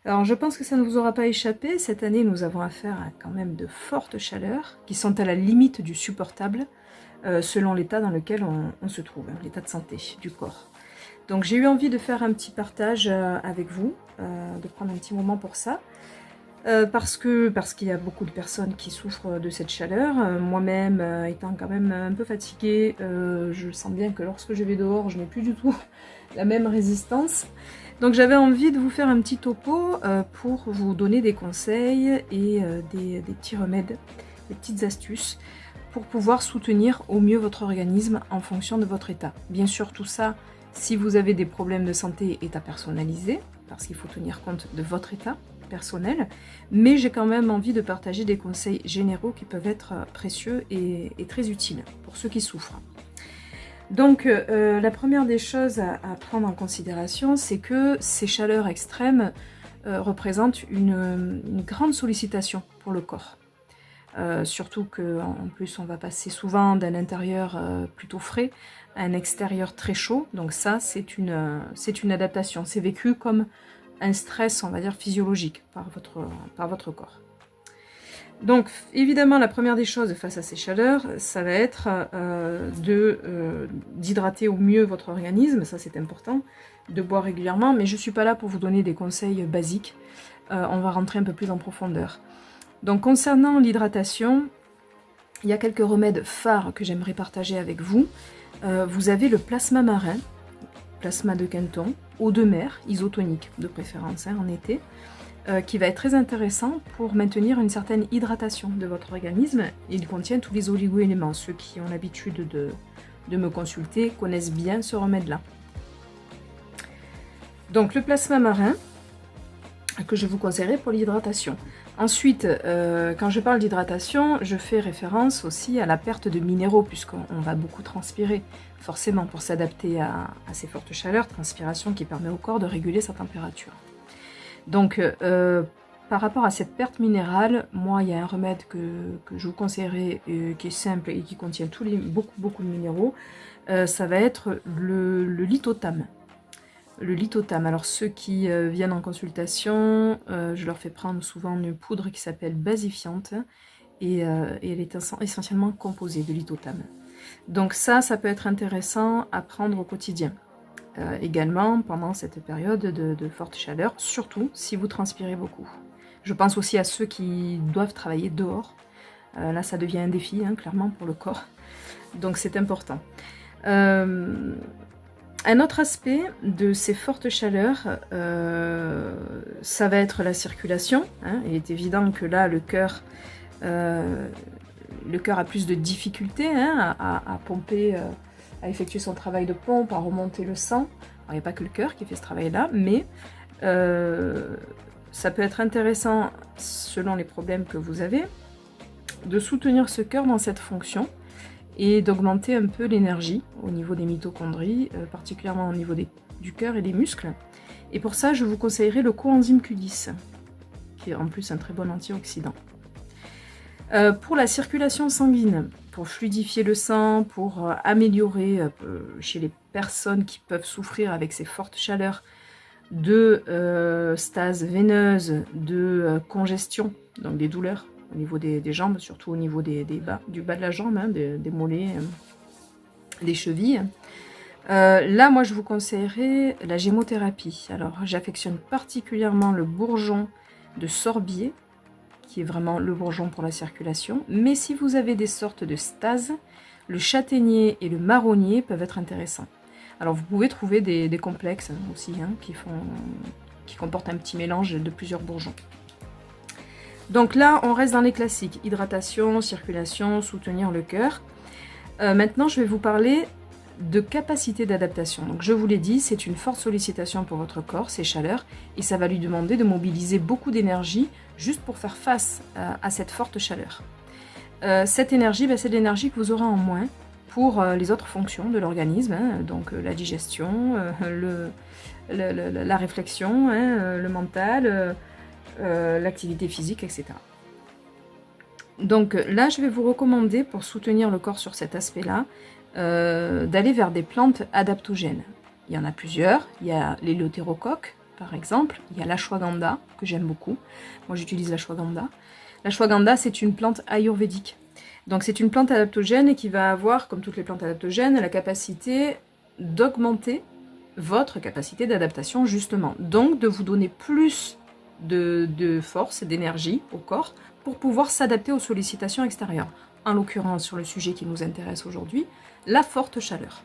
Alors je pense que ça ne vous aura pas échappé, cette année nous avons affaire à quand même de fortes chaleurs qui sont à la limite du supportable selon l'état dans lequel on se trouve, hein, l'état de santé du corps. Donc j'ai eu envie de faire un petit partage avec vous, de prendre un petit moment pour ça. Parce qu'il y a beaucoup de personnes qui souffrent de cette chaleur. Moi-même, étant quand même un peu fatiguée, je sens bien que lorsque je vais dehors, je n'ai plus du tout la même résistance. Donc j'avais envie de vous faire un petit topo pour vous donner des conseils et des petits remèdes, des petites astuces pour pouvoir soutenir au mieux votre organisme en fonction de votre état. Bien sûr, tout ça, si vous avez des problèmes de santé, est à personnaliser, parce qu'il faut tenir compte de votre état personnel, mais j'ai quand même envie de partager des conseils généraux qui peuvent être précieux et très utiles pour ceux qui souffrent. Donc la première des choses à prendre en considération, c'est que ces chaleurs extrêmes représentent une grande sollicitation pour le corps. Surtout qu'en plus on va passer souvent d'un intérieur plutôt frais à un extérieur très chaud, donc ça c'est une adaptation, c'est vécu comme un stress, on va dire, physiologique par votre corps. Donc évidemment la première des choses face à ces chaleurs, ça va être d'hydrater au mieux votre organisme, ça c'est important, de boire régulièrement, mais je ne suis pas là pour vous donner des conseils basiques, on va rentrer un peu plus en profondeur. Donc concernant l'hydratation, il y a quelques remèdes phares que j'aimerais partager avec vous. Vous avez le plasma marin, plasma de Quinton, eau de mer, isotonique de préférence en été, qui va être très intéressant pour maintenir une certaine hydratation de votre organisme. Il contient tous les oligo-éléments. Ceux qui ont l'habitude de me consulter connaissent bien ce remède-là. Donc le plasma marin, que je vous conseillerais pour l'hydratation. Ensuite, quand je parle d'hydratation, je fais référence aussi à la perte de minéraux, puisqu'on va beaucoup transpirer, forcément, pour s'adapter à ces fortes chaleurs, transpiration qui permet au corps de réguler sa température. Donc, par rapport à cette perte minérale, moi, il y a un remède que je vous conseillerais, qui est simple et qui contient beaucoup de minéraux, ça va être le lithothame. Le lithothame, alors ceux qui viennent en consultation, je leur fais prendre souvent une poudre qui s'appelle basifiante et elle est essentiellement composée de lithothame. Donc ça peut être intéressant à prendre au quotidien. Également pendant cette période de forte chaleur, surtout si vous transpirez beaucoup. Je pense aussi à ceux qui doivent travailler dehors. Là ça devient un défi, hein, clairement pour le corps. Donc c'est important. Un autre aspect de ces fortes chaleurs, ça va être la circulation. Hein. Il est évident que là, le cœur a plus de difficultés à pomper, à effectuer son travail de pompe, à remonter le sang. Alors, il n'y a pas que le cœur qui fait ce travail-là, mais ça peut être intéressant, selon les problèmes que vous avez, de soutenir ce cœur dans cette fonction et d'augmenter un peu l'énergie au niveau des mitochondries, particulièrement au niveau du cœur et des muscles. Et pour ça, je vous conseillerais le coenzyme Q10, qui est en plus un très bon antioxydant. Pour la circulation sanguine, pour fluidifier le sang, pour améliorer chez les personnes qui peuvent souffrir avec ces fortes chaleurs de stase veineuse, de congestion, donc des douleurs, au niveau des jambes, surtout au niveau du bas de la jambe, hein, des mollets, des chevilles. Là, moi, je vous conseillerais la gémothérapie. Alors, j'affectionne particulièrement le bourgeon de sorbier, qui est vraiment le bourgeon pour la circulation. Mais si vous avez des sortes de stase, le châtaignier et le marronnier peuvent être intéressants. Alors, vous pouvez trouver des complexes aussi, hein, qui comportent un petit mélange de plusieurs bourgeons. Donc là, on reste dans les classiques, hydratation, circulation, soutenir le cœur. Maintenant, je vais vous parler de capacité d'adaptation. Donc je vous l'ai dit, c'est une forte sollicitation pour votre corps, ces chaleurs, et ça va lui demander de mobiliser beaucoup d'énergie juste pour faire face à cette forte chaleur. Cette énergie, c'est de l'énergie que vous aurez en moins pour les autres fonctions de l'organisme, hein, donc la digestion, la réflexion, hein, le mental, l'activité physique, etc. Donc là, je vais vous recommander, pour soutenir le corps sur cet aspect-là, d'aller vers des plantes adaptogènes. Il y en a plusieurs. Il y a l'éleutérocoque, par exemple. Il y a l'ashwagandha, que j'aime beaucoup. Moi, j'utilise l'ashwagandha. L'ashwagandha, c'est une plante ayurvédique. Donc, c'est une plante adaptogène qui va avoir, comme toutes les plantes adaptogènes, la capacité d'augmenter votre capacité d'adaptation, justement. Donc, de vous donner plus de force et d'énergie au corps pour pouvoir s'adapter aux sollicitations extérieures. En l'occurrence, sur le sujet qui nous intéresse aujourd'hui, la forte chaleur.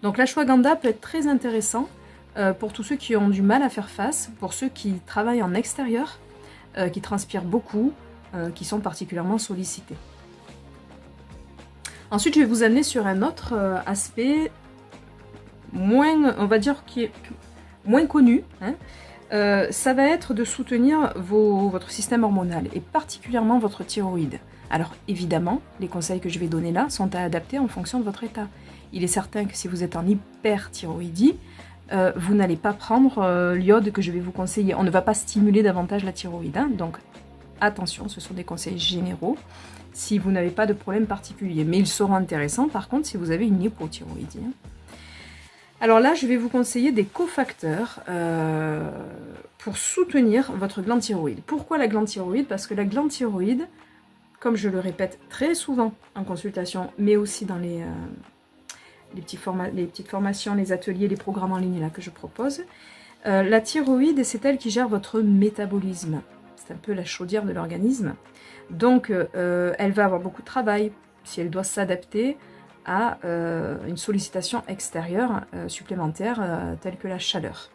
Donc l'ashwagandha peut être très intéressant pour tous ceux qui ont du mal à faire face, pour ceux qui travaillent en extérieur, qui transpirent beaucoup, qui sont particulièrement sollicités. Ensuite, je vais vous amener sur un autre aspect moins, on va dire, qui est moins connu, hein. Ça va être de soutenir votre système hormonal et particulièrement votre thyroïde. Alors évidemment, les conseils que je vais donner là sont à adapter en fonction de votre état. Il est certain que si vous êtes en hyperthyroïdie, vous n'allez pas prendre l'iode que je vais vous conseiller. On ne va pas stimuler davantage la thyroïde, hein. Donc attention, ce sont des conseils généraux si vous n'avez pas de problème particulier. Mais ils seront intéressants par contre si vous avez une hypothyroïdie, hein. Alors là, je vais vous conseiller des cofacteurs pour soutenir votre glande thyroïde. Pourquoi la glande thyroïde? Parce que la glande thyroïde, comme je le répète très souvent en consultation, mais aussi dans les petites formations, les ateliers, les programmes en ligne là, que je propose, la thyroïde, c'est elle qui gère votre métabolisme. C'est un peu la chaudière de l'organisme. Donc, elle va avoir beaucoup de travail si elle doit s'adapter à une sollicitation extérieure supplémentaire telle que la chaleur.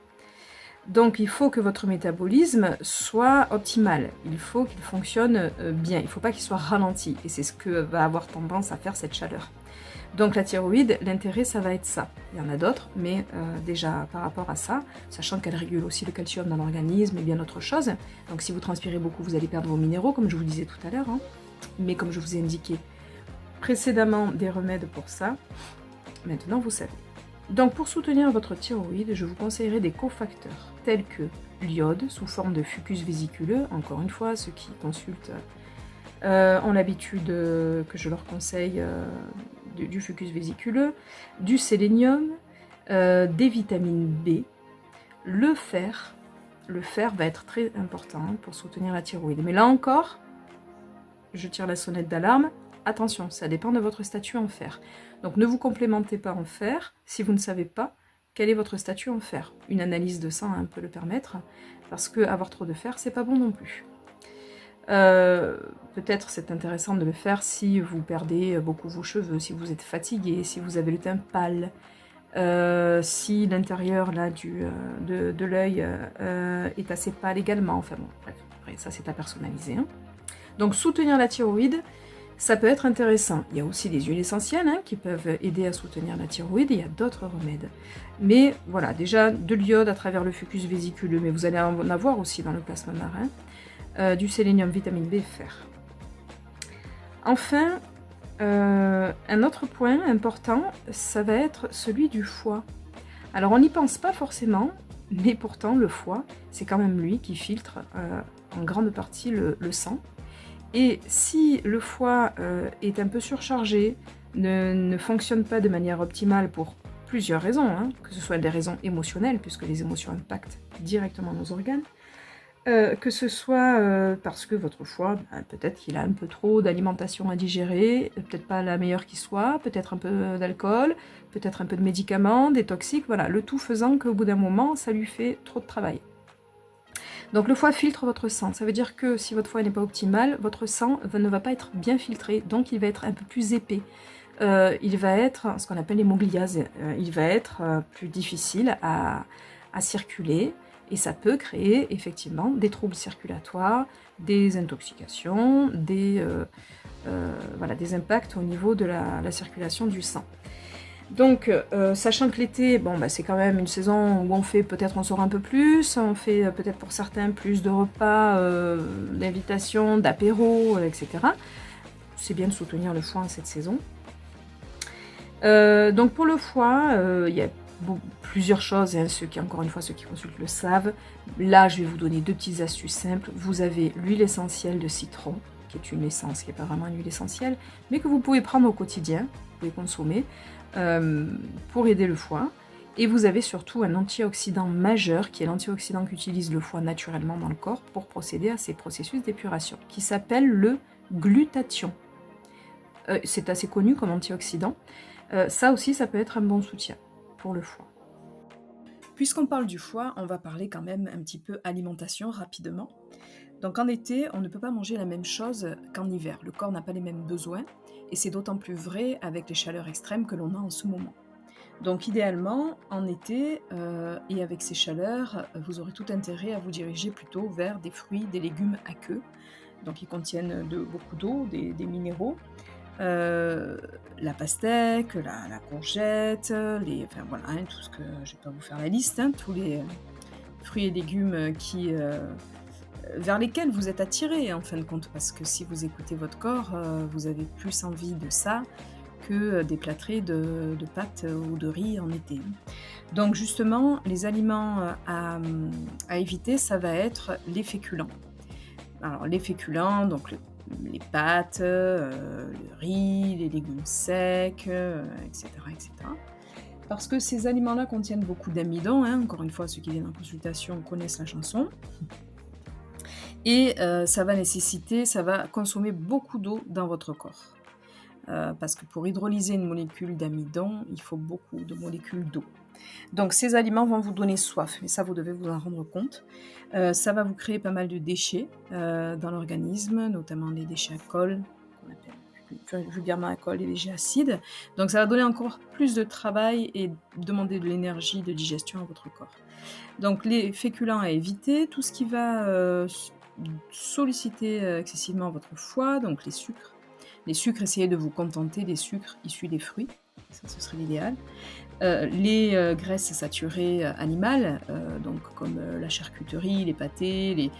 Donc il faut que votre métabolisme soit optimal, il faut qu'il fonctionne bien, il ne faut pas qu'il soit ralenti, et c'est ce que va avoir tendance à faire cette chaleur. Donc la thyroïde, l'intérêt ça va être ça. Il y en a d'autres, mais déjà par rapport à ça, sachant qu'elle régule aussi le calcium dans l'organisme et bien d'autres choses, donc si vous transpirez beaucoup, vous allez perdre vos minéraux, comme je vous disais tout à l'heure, hein. Mais comme je vous ai indiqué précédemment des remèdes pour ça, maintenant vous savez. Donc pour soutenir votre thyroïde, je vous conseillerais des cofacteurs tels que l'iode sous forme de fucus vésiculeux. Encore une fois, ceux qui consultent ont l'habitude que je leur conseille du fucus vésiculeux, du sélénium, des vitamines B, le fer. Le fer va être très important pour soutenir la thyroïde. Mais là encore, je tire la sonnette d'alarme. Attention, ça dépend de votre statut en fer. Donc ne vous complémentez pas en fer si vous ne savez pas quel est votre statut en fer. Une analyse de sang peut le permettre, parce que avoir trop de fer, c'est pas bon non plus. Peut-être c'est intéressant de le faire si vous perdez beaucoup vos cheveux, si vous êtes fatigué, si vous avez le teint pâle, si l'intérieur là de l'œil est assez pâle également. Enfin bon, bref, après, ça c'est à personnaliser, hein. Donc soutenir la thyroïde, ça peut être intéressant. Il y a aussi des huiles essentielles hein, qui peuvent aider à soutenir la thyroïde, et il y a d'autres remèdes. Mais voilà, déjà de l'iode à travers le fucus vésiculeux, mais vous allez en avoir aussi dans le plasma marin, du sélénium, vitamine B, fer. Enfin, un autre point important, ça va être celui du foie. Alors on n'y pense pas forcément, mais pourtant le foie, c'est quand même lui qui filtre en grande partie le sang. Et si le foie est un peu surchargé, ne fonctionne pas de manière optimale pour plusieurs raisons, hein, que ce soit des raisons émotionnelles, puisque les émotions impactent directement nos organes, que ce soit parce que votre foie, peut-être qu'il a un peu trop d'alimentation à digérer, peut-être pas la meilleure qui soit, peut-être un peu d'alcool, peut-être un peu de médicaments, des toxiques, voilà, le tout faisant qu'au bout d'un moment, ça lui fait trop de travail. Donc le foie filtre votre sang, ça veut dire que si votre foie n'est pas optimal, votre sang ne va pas être bien filtré, donc il va être un peu plus épais. Il va être ce qu'on appelle l'hémogliase, il va être plus difficile à circuler, et ça peut créer effectivement des troubles circulatoires, des intoxications, des impacts au niveau de la circulation du sang. Donc, sachant que l'été, bon, c'est quand même une saison où on sort un peu plus, on fait peut-être pour certains plus de repas, d'invitations, d'apéros, etc. C'est bien de soutenir le foie en cette saison. Donc pour le foie, il y a plusieurs choses, hein, ceux qui consultent le savent. Là, je vais vous donner deux petites astuces simples. Vous avez l'huile essentielle de citron, qui est une essence, qui n'est pas vraiment une huile essentielle, mais que vous pouvez prendre au quotidien, vous pouvez consommer, pour aider le foie. Et vous avez surtout un antioxydant majeur, qui est l'antioxydant qu'utilise le foie naturellement dans le corps pour procéder à ces processus d'épuration, qui s'appelle le glutathion. C'est assez connu comme antioxydant. Ça aussi, ça peut être un bon soutien pour le foie. Puisqu'on parle du foie, on va parler quand même un petit peu alimentation rapidement. Donc en été, on ne peut pas manger la même chose qu'en hiver. Le corps n'a pas les mêmes besoins, et c'est d'autant plus vrai avec les chaleurs extrêmes que l'on a en ce moment. Donc idéalement, en été, et avec ces chaleurs, vous aurez tout intérêt à vous diriger plutôt vers des fruits, des légumes à queue, donc ils contiennent beaucoup d'eau, des minéraux, la pastèque, la courgette, enfin voilà, hein, tout ce que je vais pas vous faire la liste, hein, tous les fruits et légumes vers lesquels vous êtes attiré en fin de compte, parce que si vous écoutez votre corps, vous avez plus envie de ça que des plâtrés de pâtes ou de riz en été. Donc justement, les aliments à éviter, ça va être les féculents. Alors les féculents, donc les pâtes, le riz, les légumes secs, etc., etc. Parce que ces aliments-là contiennent beaucoup d'amidon, hein, encore une fois, ceux qui viennent en consultation connaissent la chanson. Et ça va consommer beaucoup d'eau dans votre corps. Parce que pour hydrolyser une molécule d'amidon, il faut beaucoup de molécules d'eau. Donc ces aliments vont vous donner soif, mais ça vous devez vous en rendre compte. Ça va vous créer pas mal de déchets dans l'organisme, notamment les déchets alcool, qu'on appelle vulgairement alcool, les déchets acides. Donc ça va donner encore plus de travail et demander de l'énergie de digestion à votre corps. Donc les féculents à éviter, tout ce qui va solliciter excessivement votre foie, donc les sucres. Les sucres, essayez de vous contenter des sucres issus des fruits, ça ce serait l'idéal. Les graisses saturées animales, donc comme la charcuterie, les pâtés,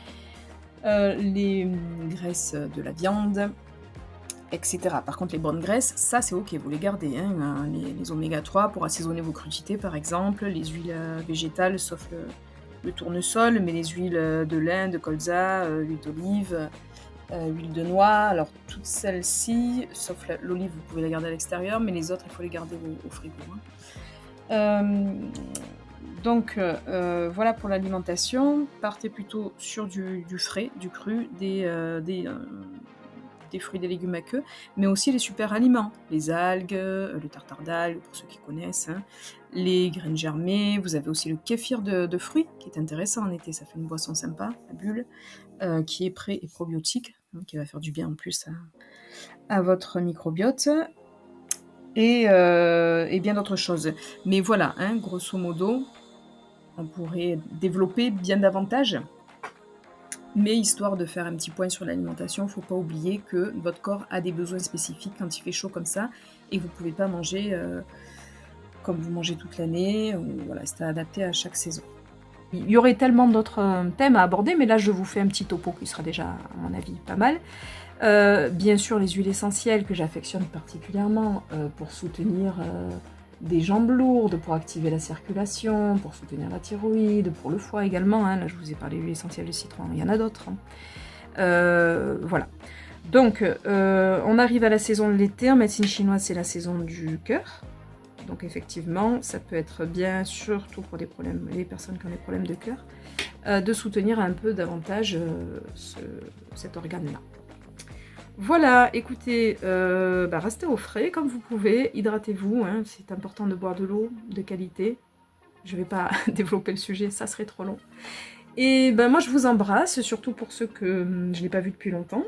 les graisses de la viande, etc. Par contre, les bonnes graisses, ça c'est ok, vous les gardez. Hein, les oméga 3 pour assaisonner vos crudités par exemple, les huiles végétales sauf le tournesol, mais les huiles de lin, de colza, huile d'olive, huile de noix, alors toutes celles-ci, sauf l'olive, vous pouvez la garder à l'extérieur, mais les autres, il faut les garder au frigo. Hein. Donc voilà pour l'alimentation. Partez plutôt sur du frais, du cru, des fruits et des légumes à queue, mais aussi les super aliments, les algues, le tartare d'algues, pour ceux qui connaissent, hein, les graines germées, vous avez aussi le kéfir de fruits, qui est intéressant en été, ça fait une boisson sympa, à bulles, qui est pré- et probiotique, hein, qui va faire du bien en plus à votre microbiote, et bien d'autres choses. Mais voilà, hein, grosso modo, on pourrait développer bien davantage. Mais histoire de faire un petit point sur l'alimentation, il ne faut pas oublier que votre corps a des besoins spécifiques quand il fait chaud comme ça, et vous ne pouvez pas manger comme vous mangez toute l'année, voilà, c'est adapté à chaque saison. Il y aurait tellement d'autres thèmes à aborder, mais là je vous fais un petit topo qui sera déjà, à mon avis, pas mal. Bien sûr, les huiles essentielles que j'affectionne particulièrement pour soutenir des jambes lourdes, pour activer la circulation, pour soutenir la thyroïde, pour le foie également. Hein. Là, je vous ai parlé de l'huile essentielle de citron, il y en a d'autres. Hein. Voilà. Donc, on arrive à la saison de l'été. En médecine chinoise, c'est la saison du cœur. Donc, effectivement, ça peut être bien, surtout pour les personnes qui ont des problèmes de cœur, de soutenir un peu davantage cet organe-là. Voilà, écoutez, restez au frais comme vous pouvez, hydratez-vous, hein, c'est important de boire de l'eau de qualité. Je ne vais pas développer le sujet, ça serait trop long. Et moi je vous embrasse, surtout pour ceux que je n'ai pas vus depuis longtemps.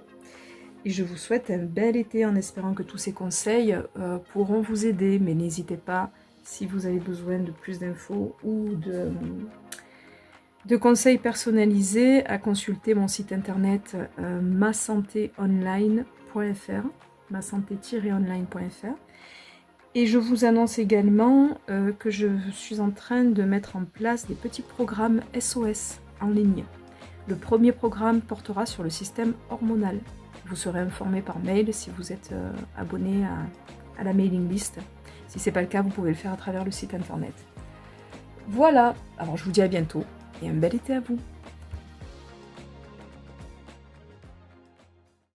Et je vous souhaite un bel été en espérant que tous ces conseils pourront vous aider. Mais n'hésitez pas, si vous avez besoin de plus d'infos ou de conseils personnalisés, à consulter mon site internet masantéonline.fr, masanté-online.fr. Et je vous annonce également que je suis en train de mettre en place des petits programmes SOS en ligne. Le premier programme portera sur le système hormonal. Vous serez informé par mail si vous êtes abonné à la mailing list. Si ce n'est pas le cas, vous pouvez le faire à travers le site internet. Voilà, alors je vous dis à bientôt et un bel été à vous.